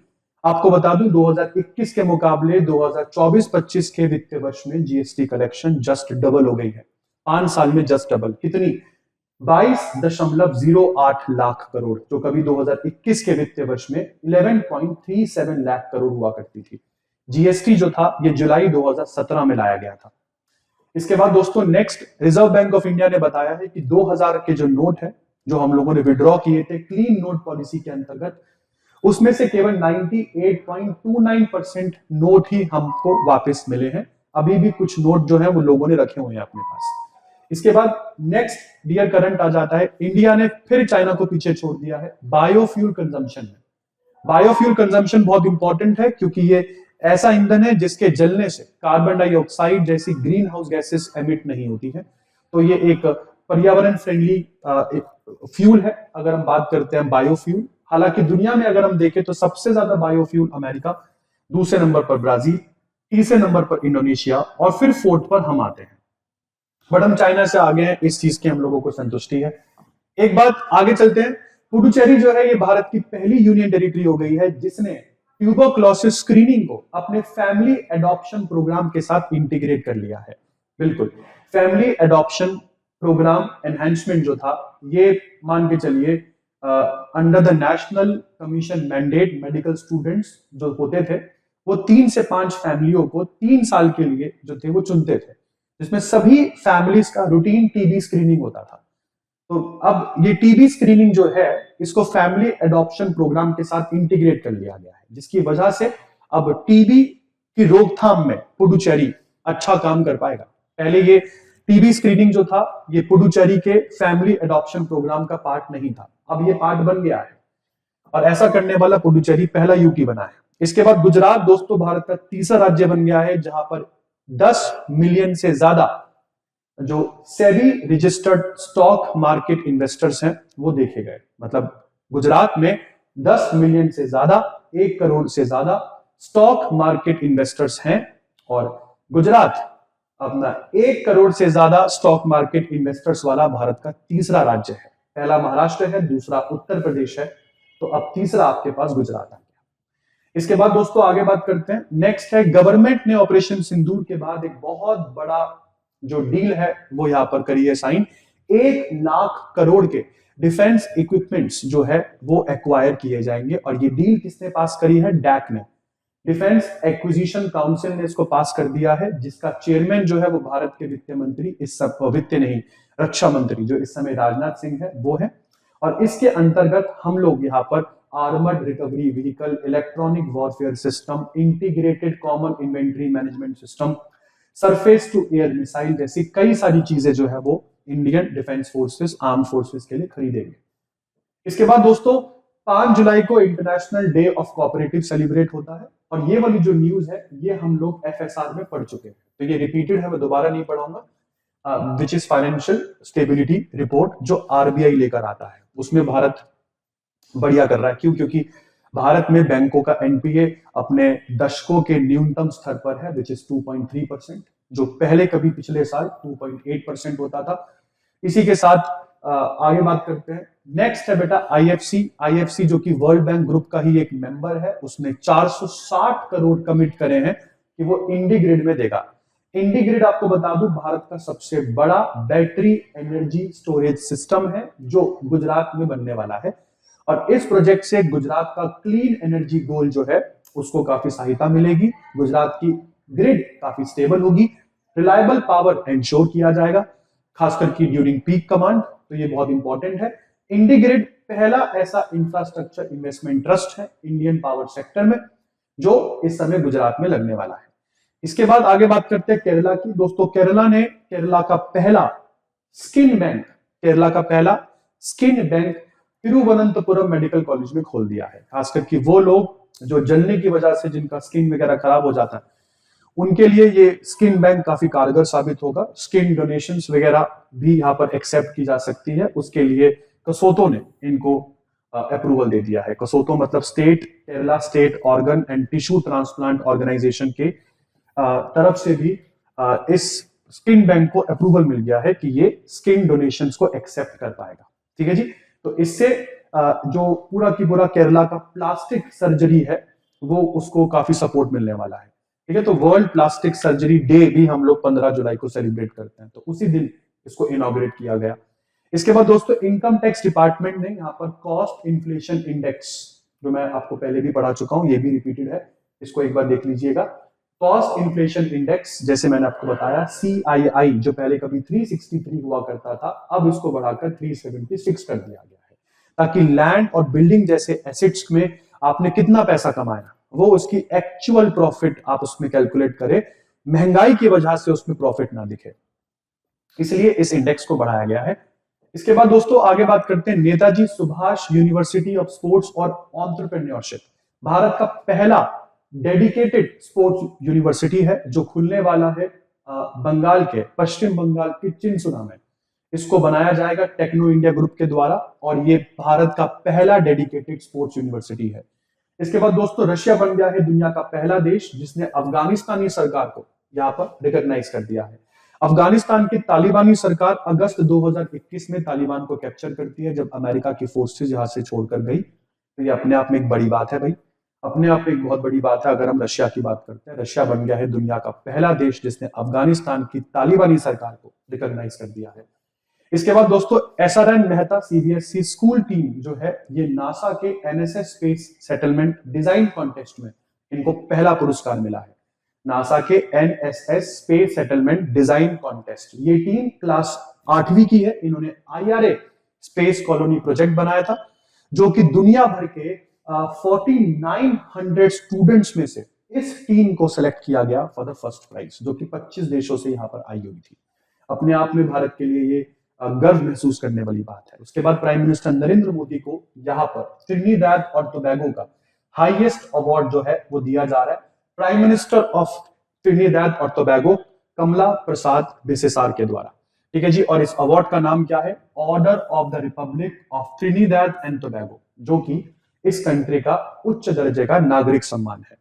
Speaker 1: आपको बता दूं 2021 के मुकाबले 2024-25 के वित्तीय वर्ष में GST कलेक्शन जस्ट डबल हो गई है। 5 साल में जस्ट डबल। कितनी, 22.08 लाख करोड़, जो कभी 2021 के वित्तीय वर्ष में 11.37 लाख करोड़ हुआ करती थी। जीएसटी जो था ये जुलाई 2017 में लाया गया था। इसके बाद दोस्तों next, reserve bank of India ने बताया है कि 2000 के जो नोट है जो हम लोगों ने विड्रॉ किए थे क्लीन नोट पॉलिसी के अंतर्गत, उसमें से केवल 98.29% नोट ही हमको वापस मिले हैं। अभी भी कुछ नोट जो है वो लोगों ने रखे हुए हैं अपने पास। इसके बाद नेक्स्ट डियर करंट आ जाता है, इंडिया ने फिर चाइना को पीछे छोड़ दिया है बायोफ्यूल कंजम्पशन में। बायोफ्यूल कंजम्पशन बहुत इंपॉर्टेंट है क्योंकि ये ऐसा ईंधन है जिसके जलने से कार्बन डाइऑक्साइड जैसी ग्रीन हाउस गैसेस एमिट नहीं होती है, तो ये एक पर्यावरण फ्रेंडली फ्यूल है। अगर हम बात करते हैं बायोफ्यूल, हालांकि दुनिया में अगर हम देखें तो सबसे ज्यादा बायोफ्यूल अमेरिका, दूसरे नंबर पर ब्राजील, तीसरे नंबर पर इंडोनेशिया और फिर फोर्थ पर हम आते हैं। बट हम चाइना से आगे हैं, इस चीज की हम लोगों को संतुष्टि है। एक बात आगे चलते हैं, पुडुचेरी जो है ये भारत की पहली यूनियन टेरिटरी हो गई है जिसने ट्यूबरक्लोसिस स्क्रीनिंग को अपने फैमिली एडॉप्शन प्रोग्राम के साथ इंटीग्रेट कर लिया है। बिल्कुल, फैमिली एडॉप्शन प्रोग्राम एनहांसमेंट जो था ये मान के चलिए under the national commission mandate medical students जो होते थे वो 3 से 5 फैमिलियों को 3 साल के लिए जो थे वो चुनते थे, जिसमें सभी फैमिलीज का रूटीन टीबी स्क्रीनिंग होता था। तो अब ये टीबी स्क्रीनिंग जो है इसको फैमिली एडॉप्शन प्रोग्राम के साथ इंटीग्रेट कर लिया गया है, जिसकी वजह से अब टीबी की रोकथाम में पुडुचेरी अच्छा काम कर पाएगा। पहले ये टीबी स्क्रीनिंग जो था ये पुडुचेरी के फैमिली एडॉप्शन प्रोग्राम का पार्ट नहीं था, अब ये पार्ट बन गया है और ऐसा करने वाला पुडुचेरी पहला यूटी बना है। इसके बाद गुजरात दोस्तों भारत का तीसरा राज्य बन गया है जहां पर 10 मिलियन से ज्यादा जो SEBI registered stock market investors हैं वो देखे गए। मतलब गुजरात में 10 मिलियन से ज्यादा, 1 करोड़ से ज्यादा स्टॉक मार्केट इन्वेस्टर्स हैं और गुजरात अपना 1 करोड़ से ज्यादा स्टॉक मार्केट इन्वेस्टर्स वाला भारत का तीसरा राज्य है। पहला महाराष्ट्र है, दूसरा उत्तर प्रदेश है, तो अब तीसरा आपके पास गुजरात आ गया। इसके बाद दोस्तों आगे बात करते हैं, नेक्स्ट है गवर्नमेंट ने ऑपरेशन सिंदूर के बाद एक बहुत बड़ा जो डील है वो यहां पर करी है साइन। 1 लाख करोड़ के डिफेंस इक्विपमेंट्स जो है वो एक्वायर किए जाएंगे और ये डील किसने पास करी है? डैक ने, डिफेंस एक्विजिशन काउंसिल ने इसको पास कर दिया है, जिसका चेयरमैन जो है वो भारत के वित्त मंत्री, इस सब वित्त नहीं रक्षा मंत्री जो इस समय राजनाथ सिंह है वो है। और इसके अंतर्गत हम लोग यहाँ पर armoured recovery vehicle, electronic warfare system, integrated common inventory management system, surface to air missile जैसी कई सारी चीजें जो है वो Indian defence forces, arm forces के लिए खरीदेंगे। इसके बाद दोस्तों 5 जुलाई को international day of cooperative celebrate होता है और ये वाली जो न्यूज है ये हम लोग एफएसआर में पढ़ चुके हैं, तो ये रिपीटेड है, मैं दोबारा नहीं पढ़ाऊंगा। Which is financial stability report जो आरबीआई लेकर आता है, उसमें भारत बढ़िया कर रहा है। क्यों? क्योंकि भारत में बैंकों का एनपीए अपने दशकों के न्यूनतम स्तर पर है, विच इज 2.3%, जो पहले कभी पिछले साल 2.8% होता था। इसी के साथ आगे बात करते हैं, नेक्स्ट है बेटा आईएफसी जो कि वर्ल्ड बैंक ग्रुप का ही एक मेंबर है, उसने 460 करोड़ कमिट करे हैं कि वो इंडीग्रिड में देगा। इंडीग्रिड आपको बता दूं भारत का सबसे बड़ा बैटरी एनर्जी स्टोरेज सिस्टम है जो गुजरात में बनने वाला है और इस प्रोजेक्ट से गुजरात का क्लीन एनर्जी गोल जो है उसको काफी सहायता मिलेगी, गुजरात की ग्रिड काफी स्टेबल होगी, रिलायबल पावर एंश्योर किया जाएगा, खासकर की ड्यूरिंग पीक कमांड, तो ये बहुत इंपॉर्टेंट है। इंडीग्रिड पहला ऐसा इंफ्रास्ट्रक्चर इन्वेस्टमेंट ट्रस्ट है इंडियन पावर सेक्टर में जो इस समय गुजरात में लगने वाला है। इसके बाद आगे बात करते हैं केरला की। दोस्तों केरला का पहला skin bank Thiruvananthapuram medical college में खोल दिया है। खासकर कि वो लोग जो जलने की वजह से जिनका स्किन वगैरह खराब हो जाता है उनके लिए ये स्किन बैंक काफी कारगर साबित होगा। स्किन डोनेशंस वगैरह भी यहाँ पर एक्सेप्ट की जा सकती है, उसके लिए कसोतो ने इनको अप्रूवल दे दिया है। कसोतो मतलब Kerala state organ and tissue transplant organisation के तरफ से भी इस स्किन बैंक को अप्रूवल मिल गया है कि ये स्किन डोनेशंस को एक्सेप्ट कर पाएगा। ठीक है जी, तो इससे जो पूरा की पूरा केरला का प्लास्टिक सर्जरी है वो उसको काफी सपोर्ट मिलने वाला है। ठीक है, तो वर्ल्ड प्लास्टिक सर्जरी डे भी हम लोग 15 जुलाई को सेलिब्रेट करते हैं, तो उसी दिन इसको इनॉग्रेट किया गया। इसके बाद दोस्तों इनकम टैक्स डिपार्टमेंट ने यहाँ पर कॉस्ट इन्फ्लेशन इंडेक्स, जो मैं आपको पहले भी पढ़ा चुका हूं, ये भी रिपीटेड है, इसको एक बार देख लीजिएगा। कॉस्ट इन्फ्लेशन इंडेक्स, जैसे मैंने आपको बताया, CII, जो पहले कभी 363 हुआ करता था, अब इसको बढ़ाकर 376 कर दिया गया है, ताकि लैंड और बिल्डिंग जैसे एसेट्स में आपने कितना पैसा कमाया वो उसकी एक्चुअल प्रॉफिट आप उसमें कैलकुलेट करें, महंगाई की वजह से उसमें प्रॉफिट ना दिखे, इसलिए इस इंडेक्स को बढ़ाया गया है। इसके बाद दोस्तों आगे बात करते हैं Netaji Subhash university of sports और एंटरप्रेन्योरशिप। भारत का पहला डेडिकेटेड स्पोर्ट्स यूनिवर्सिटी है जो खुलने वाला है बंगाल के, पश्चिम बंगाल के चिनसुना में। इसको बनाया जाएगा टेक्नो इंडिया ग्रुप के द्वारा और ये भारत का पहला डेडिकेटेड स्पोर्ट्स यूनिवर्सिटी है। इसके बाद दोस्तों रशिया बन गया है दुनिया का पहला देश जिसने अफगानिस्तानी सरकार को यहाँ पर रिकॉग्नाइज कर दिया है। अफगानिस्तान की तालिबानी सरकार अगस्त 2021 में तालिबान को कैप्चर करती है जब अमेरिका की फोर्सेस यहां से छोड़कर गई। तो ये अपने आप में एक बड़ी बात है भाई, अपने आप में एक बहुत बड़ी बात है। अगर हम रशिया की बात करते हैं, रशिया बन गया है दुनिया का पहला देश जिसने अफगानिस्तान की तालिबानी सरकार को रिकॉग्नाइज कर दिया है। इसके बाद दोस्तों SRN Mehta CBSE school team जो है, ये नासा के NSS space settlement design contest में इनको पहला पुरस्कार मिला है। नासा के NSS space settlement design contest, ये टीम क्लास 8वीं की है। इन्होंने IRA स्पेस कॉलोनी प्रोजेक्ट बनाया था जो कि दुनिया भर के 4900 स्टूडेंट्स में से इस टीम को सिलेक्ट किया गया फॉर द फर्स्ट प्राइज, जो कि 25 देशों से यहां पर आई हुई थी। अपने आप में भारत के लिए ये गर्व महसूस करने वाली बात है। उसके बाद प्राइम मिनिस्टर नरेंद्र मोदी को यहाँ पर ट्रिनिडाद और टोबैगो का हाईएस्ट अवार्ड जो है वो दिया जा रहा है। प्राइम मिनिस्टर ऑफ ट्रिनिडाद और टोबैगो कमला प्रसाद बिसेसार के द्वारा, ठीक है जी। और इस अवार्ड का नाम क्या है? Order of the Republic of Trinidad and Tobago, जो कि इस कंट्री का उच्च दर्जे का नागरिक सम्मान है।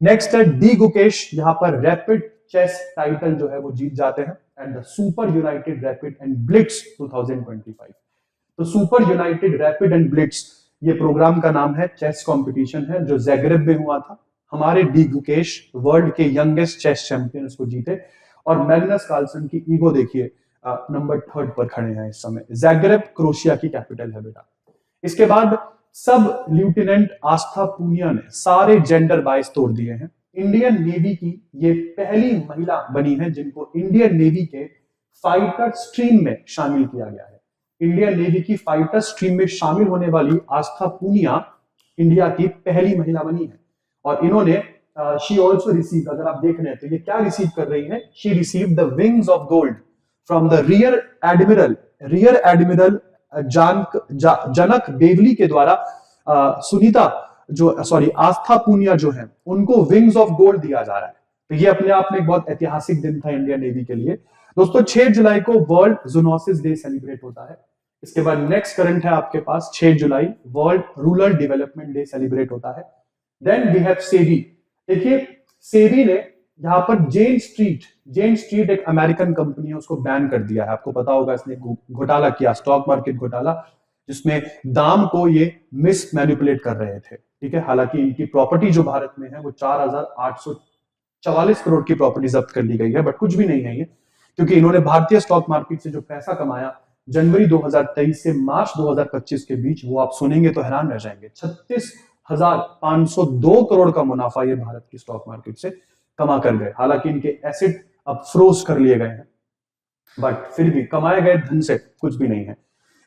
Speaker 1: नेक्स्ट है डी गुकेश, यहाँ पर रैपिड चेस टाइटल जो है वो जीत जाते हैं and the super United rapid and Blitz 2025। तो super United rapid and Blitz ये प्रोग्राम का नाम है, चेस कंपटीशन है जो ज़ैग्रेब में हुआ था। हमारे डी गुकेश वर्ल्ड के यंगेस्ट चेस चैंपियन उसको जीते और मैग्नस कार्लसन की ईगो देखिए नंबर 3 पर खड़े हैं इस समय। ज़ैग्रेब क्रोशिया की कैपिटल है बेटा। इसके बाद सब लेफ्टिनेंट आस्था पूनिया ने सारे जेंडर बायस तोड़ दिए हैं। इंडियन नेवी की ये पहली महिला बनी है जिनको इंडियन नेवी के फाइटर स्ट्रीम में शामिल किया गया है। इंडियन नेवी की फाइटर स्ट्रीम में शामिल होने वाली आस्था पूनिया इंडिया की पहली महिला बनी है। और इन्होंने शी ऑल्सो रिसीव, अगर आप देख रहे हैं तो ये क्या रिसीव कर रही है? She receive the wings of gold from the rear admiral Janak Bevli के द्वारा। सुनीता आस्था पूनिया जो है उनको विंग्स ऑफ गोल्ड दिया जा रहा है। तो ये अपने आप में एक बहुत ऐतिहासिक दिन था इंडियन नेवी के लिए। दोस्तों 6 जुलाई को वर्ल्ड जूनोसिस डे सेलिब्रेट होता है। इसके बाद नेक्स्ट करंट है आपके पास 6 जुलाई world rural development day celebrate होता है। Then we have SEBI. देखिए सेबी ने यहाँ पर जेन स्ट्रीट एक अमेरिकन कंपनी है, उसको बैन कर दिया है। आपको पता होगा इसने घोटाला किया, स्टॉक मार्केट घोटाला, जिसमें दाम को ये मिस मैनिपुलेट कर रहे थे, ठीक है। हालांकि इनकी प्रॉपर्टी जो भारत में है वो 4844 करोड़ की प्रॉपर्टी जब्त कर ली गई है, बट कुछ भी नहीं है ये, क्योंकि इन्होंने भारतीय स्टॉक मार्केट से जो पैसा कमाया जनवरी 2023 से मार्च 2025 के बीच, वो आप सुनेंगे तो हैरान रह जाएंगे। 36,502 करोड़ का मुनाफा ये भारत की स्टॉक मार्केट से कमा कर गए। हालांकि इनके एसेट अब फ्रोज कर लिए गए हैं, बट फिर भी कमाए गए धन से कुछ भी नहीं है।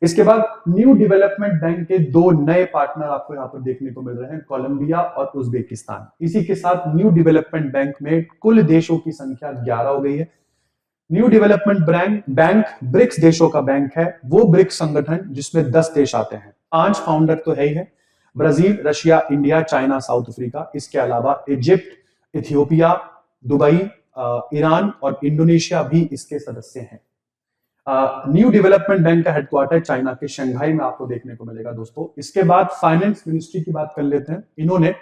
Speaker 1: इसके बाद न्यू डेवलपमेंट बैंक के 2 नए पार्टनर आपको यहाँ पर देखने को मिल रहे हैं, कोलंबिया और उज्बेकिस्तान। इसी के साथ न्यू डेवलपमेंट बैंक में कुल देशों की संख्या 11 हो गई है। न्यू डेवलपमेंट बैंक ब्रिक्स देशों का बैंक है, वो ब्रिक्स संगठन जिसमें 10 देश आते हैं। 5 फाउंडर तो है ही है, Brazil, Russia, India, China, south Africa. इसके अलावा इजिप्ट, इथियोपिया, दुबई, ईरान और इंडोनेशिया भी इसके सदस्य हैं। न्यू डेवलपमेंट बैंक का हेडक्वार्टर चाइना के शंघाई में आपको देखने को मिलेगा दोस्तों। इसके बाद फाइनेंस मिनिस्ट्री की बात कर लेते हैं। इन्होंने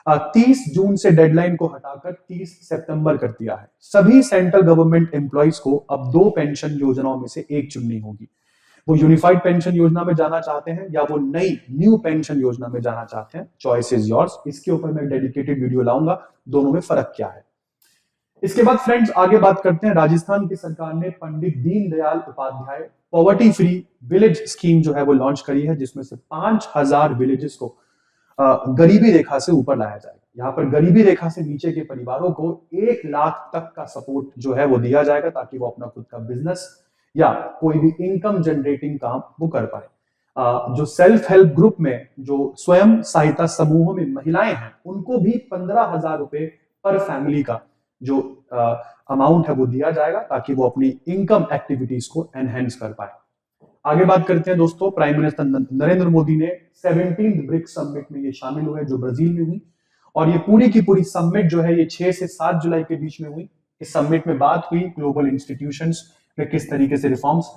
Speaker 1: 30 जून से डेडलाइन को हटाकर 30 सितंबर कर दिया है। सभी सेंट्रल गवर्नमेंट एम्प्लॉइज को अब 2 पेंशन योजनाओं में से एक चुननी होगी। वो यूनिफाइड पेंशन योजना में जाना चाहते हैं या वो नई न्यू पेंशन योजना में जाना चाहते हैं, चॉइस इज योर्स। इसके ऊपर मैं डेडिकेटेड वीडियो लाऊंगा, दोनों में फर्क क्या है। इसके बाद फ्रेंड्स आगे बात करते हैं। राजस्थान की सरकार ने Pandit Deendayal Upadhyay poverty free village scheme जो है वो लॉन्च करी है, जिसमें से 5000 विलेजेस को गरीबी रेखा से ऊपर लाया जाएगा। यहाँ पर गरीबी रेखा से नीचे के परिवारों को 1 लाख तक का सपोर्ट जो है वो दिया जाएगा, ताकि वो अपना खुद का बिजनेस या कोई भी इनकम जनरेटिंग काम वो कर पाए। जो सेल्फ हेल्प ग्रुप में जो स्वयं सहायता समूहों में महिलाएं हैं, उनको भी 15,000 रुपए पर फैमिली का जो अमाउंट है वो दिया जाएगा, ताकि वो अपनी इनकम एक्टिविटीज को एनहेंस कर पाए। आगे बात करते हैं दोस्तों, प्राइम मिनिस्टर नरेंद्र मोदी ने 17th ब्रिक्स समिट में ये शामिल हुए, जो ब्राजील में हुई। और ये पूरी की पूरी समिट जो है ये 6 से 7 जुलाई के बीच में हुई। इस समिट में बात हुई ग्लोबल इंस्टीट्यूशंस में किस तरीके से रिफॉर्म्स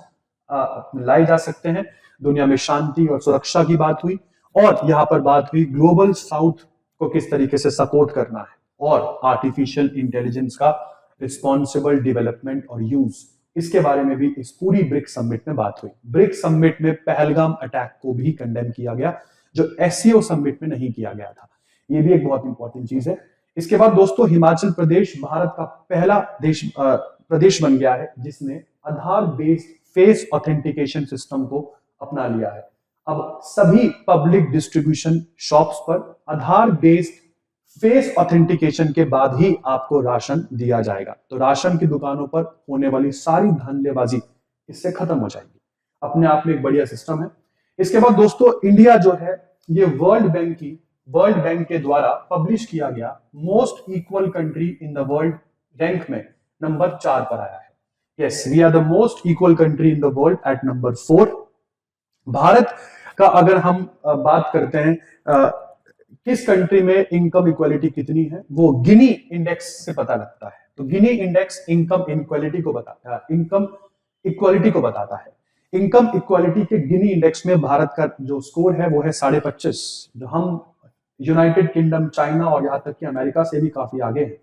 Speaker 1: लाए जा सकते हैं, दुनिया में शांति और सुरक्षा की बात हुई, और यहाँ पर बात हुई ग्लोबल साउथ को किस तरीके से सपोर्ट करना है, और आर्टिफिशियल इंटेलिजेंस का रिस्पॉन्सिबल डेवलपमेंट और यूज, इसके बारे में भी इस पूरी ब्रिक्स समिट में बात हुई। ब्रिक्स समिट में पहलगाम अटैक को भी कंडेम किया गया, जो एससीओ समिट में नहीं किया गया था। ये भी एक बहुत इंपॉर्टेंट चीज है। इसके बाद दोस्तों, हिमाचल प्रदेश भारत का पहला प्रदेश बन गया है जिसने आधार बेस्ड फेस ऑथेंटिकेशन सिस्टम को अपना लिया है। अब सभी पब्लिक डिस्ट्रीब्यूशन शॉप्स पर आधार बेस्ड फेस ऑथेंटिकेशन के बाद ही आपको राशन दिया जाएगा। तो राशन की दुकानों पर होने वाली सारी धांधलेबाजी इससे खत्म हो जाएगी। अपने आप में एक बढ़िया सिस्टम है। इसके बाद दोस्तों, इंडिया जो है ये वर्ल्ड बैंक के द्वारा पब्लिश किया गया most equal country in the world rank में नंबर 4 पर आया है। Yes, we are the most equal country in the world at number 4। Bharat का अगर हम बात करते हैं किस कंट्री में इनकम इक्वालिटी कितनी है, वो गिनी इंडेक्स से पता लगता है। तो गिनी इंडेक्स इनकम इक्वालिटी को बताता है। इनकम इक्वालिटी के गिनी इंडेक्स में भारत का जो स्कोर है वो है 25.5, जो हम यूनाइटेड किंगडम, चाइना और यहां तक कि अमेरिका से भी काफी आगे है।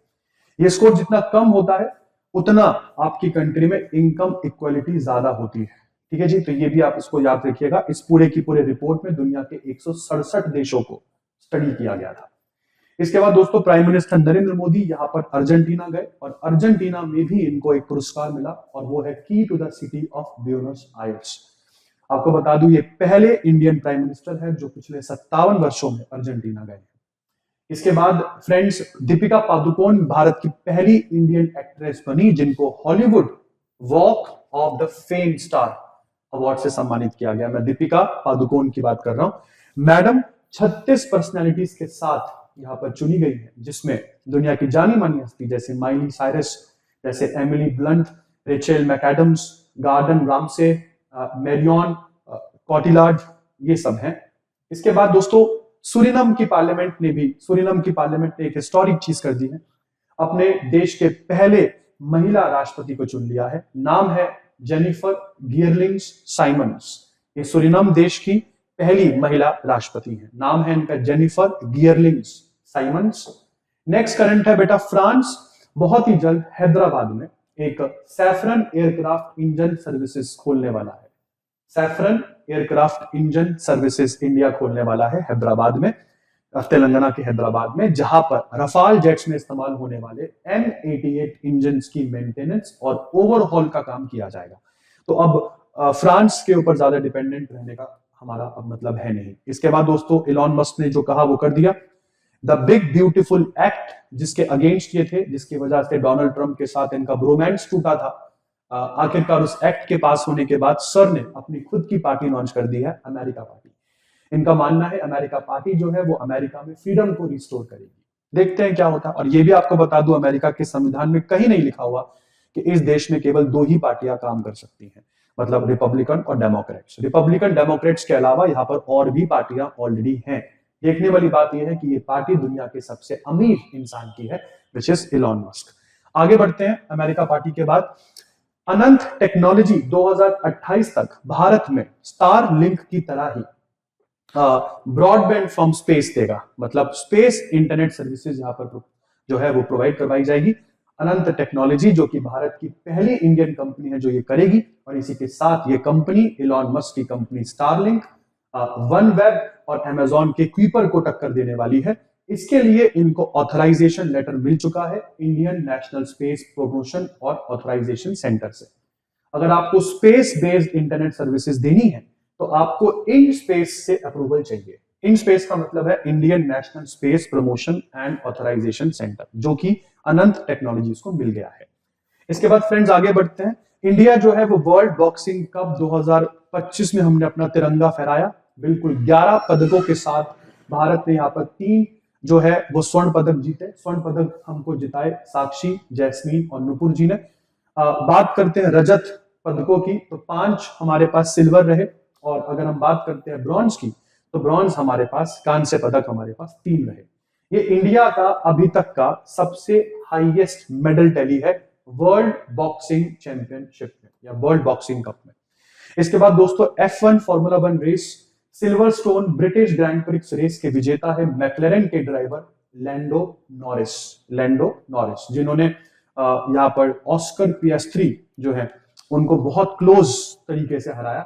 Speaker 1: ये स्कोर जितना कम होता है उतना आपकी कंट्री में इनकम इक्वालिटी ज्यादा होती है। ठीक है जी, तो ये भी आप इसको याद रखिएगा। इस पूरे की पूरे रिपोर्ट में दुनिया के 167 देशों को स्टडी किया गया था। इसके बाद दोस्तों, प्राइम मिनिस्टर नरेंद्र मोदी यहाँ पर अर्जेंटीना गए, और अर्जेंटीना में भी इनको एक पुरस्कार मिला, और वो है key to the city of Buenos Aires. आपको बता दूं, ये पहले इंडियन प्राइम मिनिस्टर है जो पिछले 57 वर्षों में अर्जेंटीना गए। इसके बाद फ्रेंड्स, दीपिका पादुकोण भारत की पहली इंडियन एक्ट्रेस बनी जिनको Hollywood walk of the fame star award से सम्मानित किया गया। मैं दीपिका पादुकोण की बात कर रहा हूं। मैडम 36 पर्सनैलिटीज के साथ यहाँ पर चुनी गई है, जिसमें दुनिया की जानी मानी हस्ती जैसे माइली साइरस, जैसे Emily Blunt, Rachel McAdams, Gordon Ramsay, Marion Cotillard, ये सब हैं। इसके बाद दोस्तों, सूरिनम की पार्लियामेंट ने एक हिस्टोरिक चीज कर दी है। अपने देश के पहले महिला राष्ट्रपति को चुन लिया है। नाम है जेनिफर गियरलिंग्स साइमंस। ये सूरिनम देश की पहली महिला राष्ट्रपति है। नाम है इनका जेनिफर गियरलिंग्स साइमंस। नेक्स्ट करंट है बेटा, फ्रांस बहुत ही जल्द हैदराबाद में एक सैफरन एयरक्राफ्ट इंजन सर्विसेज खोलने वाला है। Saffron aircraft engine services India खोलने वाला है हैदराबाद में, तेलंगाना के हैदराबाद में, जहां पर रफाल जेट्स में इस्तेमाल होने वाले M88 इंजन की मेंटेनेंस और ओवरहॉल का काम किया जाएगा। तो अब फ्रांस के ऊपर ज्यादा डिपेंडेंट रहने का हमारा अब मतलब है नहीं। इसके बाद दोस्तों, इलॉन मस्क ने जो कहा वो कर दिया। द बिग ब्यूटीफुल एक्ट जिसके अगेंस्ट ये थे, जिसकी वजह से डोनाल्ड ट्रंप के साथ इनका ब्रोमांस टूटा था, आखिरकार उस एक्ट के पास होने के बाद सर ने अपनी खुद की पार्टी लॉन्च कर दी है, अमेरिका पार्टी। इनका मानना है अमेरिका पार्टी जो है वो अमेरिका में फ्रीडम को रिस्टोर करेगी। देखते हैं क्या होता है। और ये भी आपको बता दूं, अमेरिका के संविधान में कहीं नहीं लिखा हुआ कि इस देश में केवल 2 ही पार्टियां काम कर सकती हैं, मतलब रिपब्लिकन और डेमोक्रेट्स। रिपब्लिकन डेमोक्रेट्स के अलावा यहाँ पर और भी पार्टियां ऑलरेडी हैं। देखने वाली बात यह है कि ये पार्टी दुनिया के सबसे अमीर इंसान की है, विच इज इलॉन मस्क। आगे बढ़ते हैं। अमेरिका पार्टी के बाद अनंत टेक्नोलॉजी 2028 तक भारत में स्टार लिंक की तरह ही ब्रॉडबैंड फ्रॉम स्पेस देगा, मतलब स्पेस इंटरनेट सर्विसेज यहाँ पर जो है वो प्रोवाइड करवाई जाएगी। अनंत टेक्नोलॉजी जो कि भारत की पहली इंडियन कंपनी है जो ये करेगी, और इसी के साथ ये कंपनी इलॉन मस्क की कंपनी स्टारलिंक, वनवेब और अमेजॉन के क्वीपर को टक्कर देने वाली है। इसके लिए इनको ऑथराइजेशन लेटर मिल चुका है इंडियन नेशनल स्पेस प्रमोशन और ऑथराइजेशन सेंटर से। अगर आपको स्पेस बेस्ड इंटरनेट सर्विसेज देनी है तो आपको इन स्पेस से अप्रूवल चाहिए। इन स्पेस का मतलब है Indian national space promotion and authorisation centre, जो कि अनंत टेक्नोलॉजीज को मिल गया है। इसके बाद फ्रेंड्स आगे बढ़ते हैं। इंडिया जो है वो वर्ल्ड बॉक्सिंग कप 2025 में हमने अपना तिरंगा फहराया, बिल्कुल 11 पदकों के साथ। भारत ने यहाँ पर 3 जो है वो स्वर्ण पदक जीते। स्वर्ण पदक हमको जिताए साक्षी, जैस्मीन और नुपुर जी ने। बात करते हैं रजत पदकों की तो 5 हमारे पास सिल्वर रहे, और अगर हम बात करते हैं ब्रॉन्ज की तो ब्रॉन्ज हमारे पास, कांस्य पदक हमारे पास 3 रहे। ये इंडिया का अभी तक का सबसे हाईएस्ट मेडल टैली है वर्ल्ड बॉक्सिंग चैंपियनशिप में या वर्ल्ड बॉक्सिंग कप में। इसके बाद दोस्तों F1 formula 1 race Silverstone British grand prix race के विजेता है मैक्लेरन के ड्राइवर लैंडो नॉरिस, जिन्होंने यहाँ पर ऑस्कर पियास्ट्री जो है उनको बहुत क्लोज तरीके से हराया।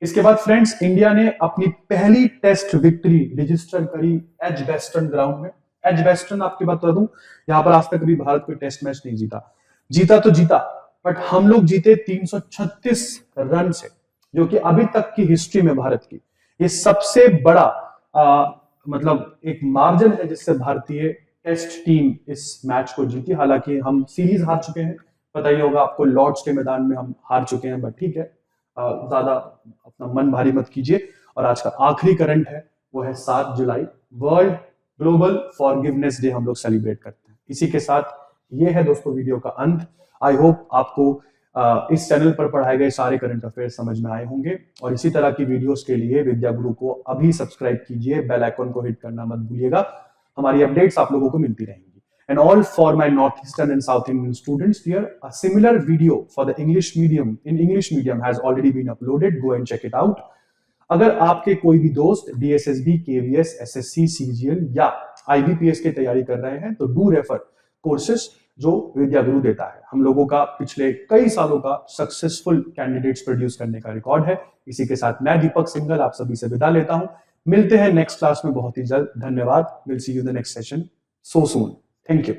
Speaker 1: इसके बाद फ्रेंड्स इंडिया ने अपनी पहली टेस्ट विक्ट्री रजिस्टर करी एजबेस्टन ग्राउंड में। एजबेस्टन आपकी बात बता दूं, यहाँ पर आज तक कभी भारत कोई टेस्ट मैच नहीं जीता तो जीता, बट हम लोग जीते 336 रन से, जो कि अभी तक की हिस्ट्री में भारत की ये सबसे बड़ा मतलब एक मार्जिन है जिससे भारतीय टेस्ट टीम इस मैच को जीती। हालांकि हम सीरीज हार चुके हैं, पता ही होगा आपको, लॉर्ड्स के मैदान में हम हार चुके हैं, बट ठीक है, ज्यादा अपना मन भारी मत कीजिए। और आज का आखिरी करंट है वो है 7 जुलाई, वर्ल्ड ग्लोबल फॉरगिवनेस डे हम लोग सेलिब्रेट करते हैं। इसी के साथ ये है दोस्तों वीडियो का अंत। आई होप आपको इस चैनल पर पढ़ाए गए सारे करंट अफेयर्स समझ में आए होंगे, और इसी तरह की वीडियोस के लिए विद्या गुरु को अभी सब्सक्राइब कीजिए, बेल आइकन को हिट करना मत भूलिएगा। हमारी अपडेट्स आप लोगों को मिलती रहेंगी। And all for my Northeastern and South Indian students here, a similar video for the English medium has already been uploaded. Go and check it out. अगर आपके कोई भी दोस्त DSSB, KVS, SSC, CGL या IBPS की तैयारी कर रहे हैं तो डू रेफर कोर्सेस जो विद्या गुरु देता है। हम लोगों का पिछले कई सालों का सक्सेसफुल कैंडिडेट्स प्रोड्यूस करने का रिकॉर्ड है। इसी के साथ मैं दीपक सिंघल आप सभी से विदा लेता हूं। मिलते हैं नेक्स्ट क्लास में बहुत ही जल्द। धन्यवाद। Will see you in the next session so soon. Thank you.